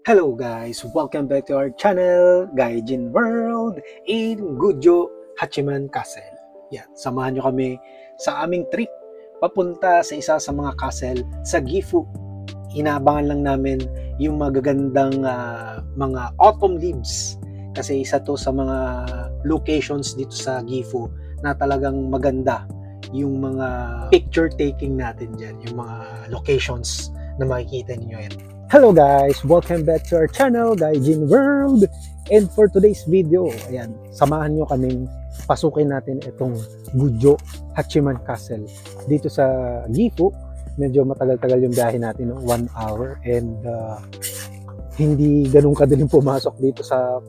Hello guys! Welcome back to our channel, Gaijin World in Gudyo Hachiman Castle. Yan, samahan nyo kami sa aming trip papunta sa isa sa mga castle sa Gifu. Inaabangan lang namin yung magagandang mga autumn leaves kasi isa to sa mga locations dito sa Gifu na talagang maganda yung mga picture taking natin dyan, yung mga locations na makikita ninyo yan. Hello guys! Welcome back to our channel, Gaijin World. And for today's video, ayan, samahan nyo kaming pasukin natin itong Gudyo Hachiman Castle. Dito sa Gifu, medyo matagal-tagal yung biyahe natin, 1 hour. And hindi ganun kadaling pumasok dito sa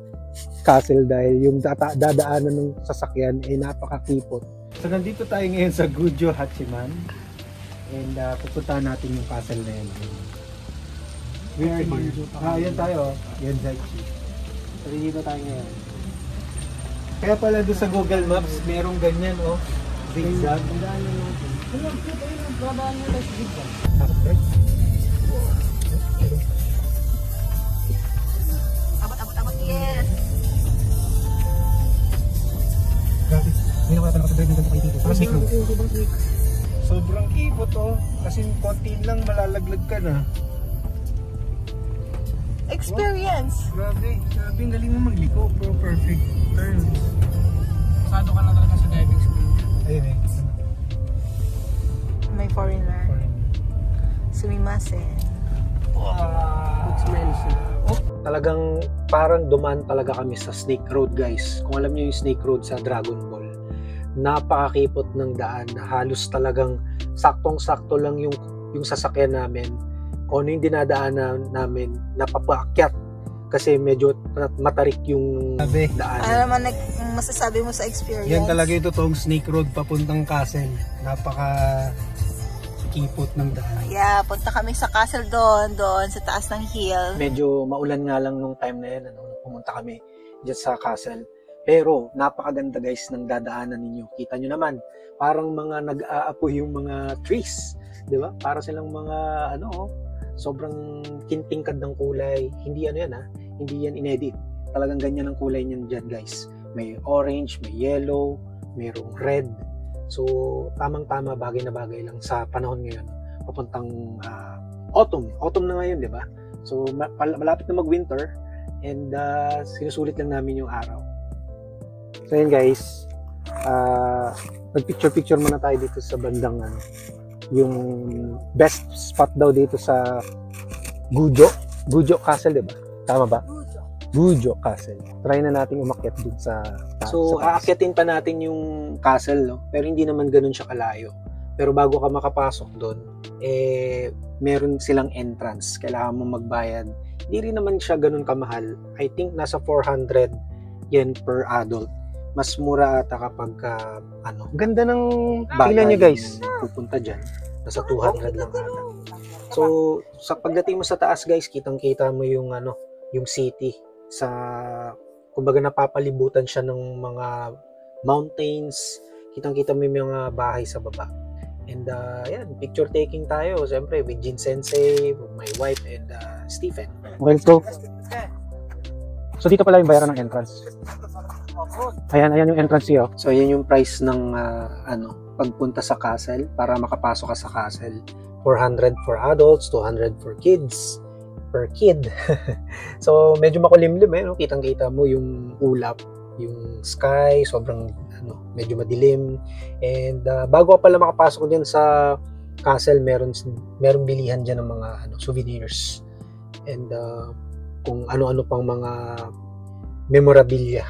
castle dahil yung dadaanan ng sasakyan ay napakakipot. So nandito tayo ngayon sa Gudyo Hachiman. And pupuntahan natin yung castle na yan. We are here. Yan tayo. Yan Zaichi. So, dito tayo ngayon. Kaya pala doon sa Google Maps, merong ganyan, oh. Zigzag. Tandaan na natin. Babaan mo tayo sa zigzag. Abot, yes! Grabe. Hindi na wala pa nakatadrive ng ganito kayo dito. Parang snake room. Sobrang kipot, oh. Kasi konti lang malalaglag ka na. Experience. Wow. Grabe ang galing mo magliko, bro. Perfect turn. Pasado ka na talaga sa diving school. Ayun eh. May foreigner. Sumimasen. Wow. Oh, talagang parang dumaan talaga kami sa Snake Road, guys. Kung alam niyo yung Snake Road sa Dragon Ball, napakakipot ng daan na halos talagang saktong-sakto lang yung sasakyan namin. Kung ano yung dinadaanan namin, napapaakyat kasi medyo matarik yung daan. Ano naman masasabi mo sa experience? Yan talaga yung totoong Snake Road papuntang castle. Napaka-kipot ng daan. Yeah, punta kami sa castle doon sa taas ng hill. Medyo maulan nga lang nung time na yan, pumunta kami dyan sa castle. Pero napakaganda guys ng dadaanan ninyo. Kita nyo naman, parang mga nag-aapoy yung mga trees. Di ba? Para silang mga sobrang kintingkad ng kulay. Hindi hindi yan inedit. Talagang ganyan ang kulay niyan dyan guys. May orange, may yellow, mayroong red. So tamang-tama, bagay na bagay lang sa panahon ngayon. Papuntang autumn. Autumn na ngayon, di ba? So malapit na mag-winter and sinusulit lang namin yung araw. So yun guys, nag-picture muna tayo dito sa bandang yung best spot daw dito sa Gudyo Castle, diba? Tama ba? Gudyo Castle. Try na natin umakyat dun sa So, aakyatin pa natin yung castle, no? Pero hindi naman ganun siya kalayo. Pero bago ka makapasok doon, meron silang entrance. Kailangan mo magbayad. Hindi rin naman siya ganun kamahal. I think nasa 400 yen per adult. Mas mura ata kapag ganda ng tingnan nyo guys, pupunta dyan, nasa 200 lang ata. So sa pagdating mo sa taas guys, kitang-kita mo yung yung city sa, kumbaga napapalibutan siya ng mga mountains, kitang-kita mo yung mga bahay sa baba. And yan, picture taking tayo siyempre with Jin Sensei, with my wife and Stephen. Well, so dito pala yung bayaran ng entrance. Ayan yung entrance niyo. So ayan yung price ng pagpunta sa castle para makapasok ka sa castle. 400 for adults, 200 for kids per kid. So medyo makulimlim kitang-kita mo yung ulap, yung sky, sobrang medyo madilim. And bago ka pala makapasok diyan sa castle, meron bilihan diyan ng mga souvenirs. And kung ano-ano pang mga memorabilia.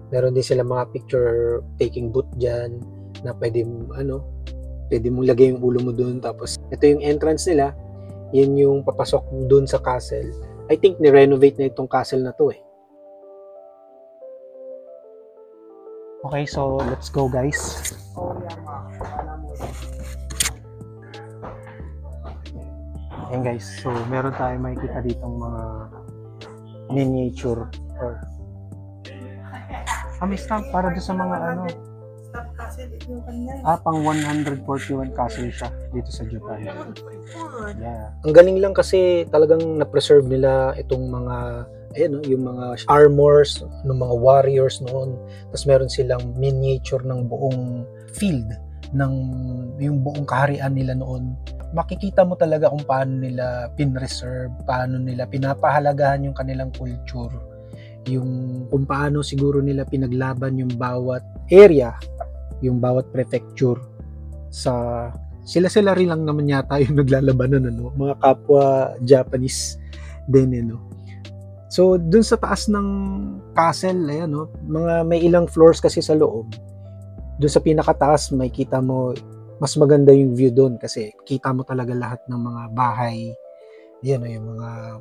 Meron din sila mga picture taking booth dyan na pwede mong lagay yung ulo mo dun. Tapos ito yung entrance nila, yan yung papasok dun sa castle. I think ni-renovate na itong castle na to . Okay, so let's go guys. Ayan guys, so meron tayong makikita ditong mga miniature or may stamp para doon sa mga Pang 141 castle siya dito sa Japan. Yeah. Ang galing lang kasi talagang na-preserve nila itong mga yung mga armors ng mga warriors noon. Tapos meron silang miniature ng buong field ng yung buong kaharian nila noon. Makikita mo talaga kung paano nila pinreserve, paano nila pinapahalagahan yung kanilang culture, yung kung paano siguro nila pinaglaban yung bawat area, yung bawat prefecture sa sila rin lang naman yata yung naglalabanan, mga kapwa Japanese din, So dun sa taas ng castle, mga may ilang floors kasi sa loob. Dun sa pinakataas makikita mo mas maganda yung view doon kasi kita mo talaga lahat ng mga bahay, yung mga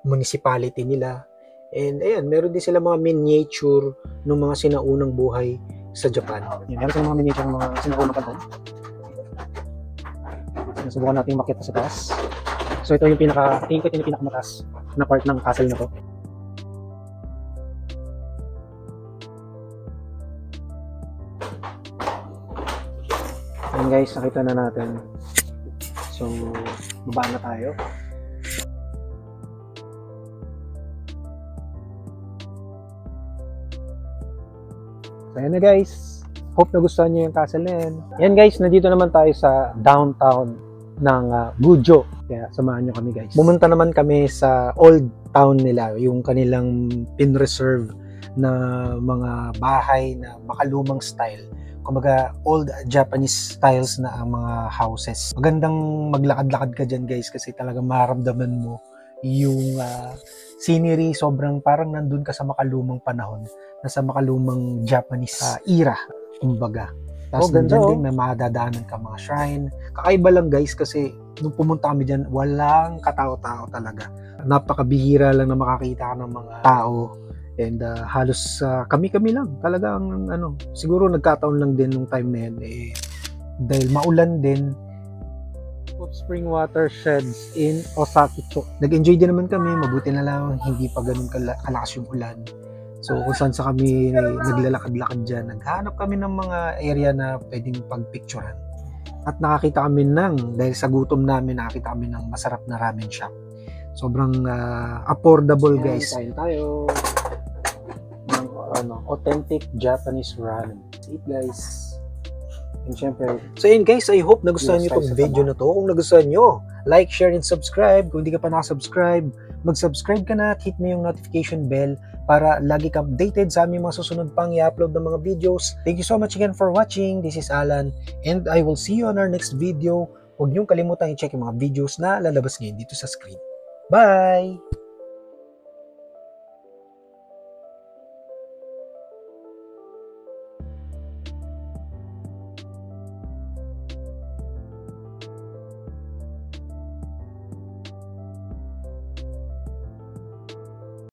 municipality nila. And ayan, meron din sila mga miniature ng mga sinaunang buhay sa Japan. Meron silang mga miniature ng mga sinaunang panahon. Subukan natin makita sa taas. So ito yung pinakamataas na part ng castle na to. Ayan guys, nakita na natin. So, baba na tayo. So, ayan na guys. Hope na gustuhan nyo yung castle na yan. Ayan guys, nandito naman tayo sa downtown ng Gujo. Kaya samahan nyo kami guys. Pumunta naman kami sa old town nila, yung kanilang pin-reserve na mga bahay na makalumang style. Kumbaga, old Japanese styles na ang mga houses. Magandang maglakad-lakad ka dyan guys kasi talagang maramdaman mo yung scenery. Sobrang parang nandun ka sa makalumang panahon, nasa makalumang Japanese era, kumbaga. Tapos nandyan din may madadaanan ka mga shrine. Kakaiba lang guys kasi nung pumunta kami dyan, walang katao-tao talaga. Napakabihira lang na makakita ka ng mga tao. And halos kami-kami lang. Talagang siguro nagkataon lang din nung time na yan. Dahil maulan din. Hot spring watersheds in Osakicho. Nag-enjoy din naman kami. Mabuti na lang hindi pa ganun kalakas yung ulan. So kung saan sa kami naglalakad-lakad dyan, naghanap kami ng mga area na pwedeng pagpicturean. At nakakita kami dahil sa gutom namin, nakakita kami ng masarap na ramen shop. Sobrang affordable guys. Kain tayo ng authentic Japanese ramen. Eat guys. And syempre, so yun guys, I hope nagustuhan nyo itong video na to. Kung nagustuhan nyo, like, share, and subscribe. Kung hindi ka pa nakasubscribe, mag-subscribe ka na at hit mo yung notification bell para lagi ka updated sa aming mga susunod pang i-upload ng mga videos. Thank you so much again for watching. This is Alan and I will see you on our next video. Huwag niyong kalimutan i-check yung mga videos na lalabas ngayon dito sa screen. Bye!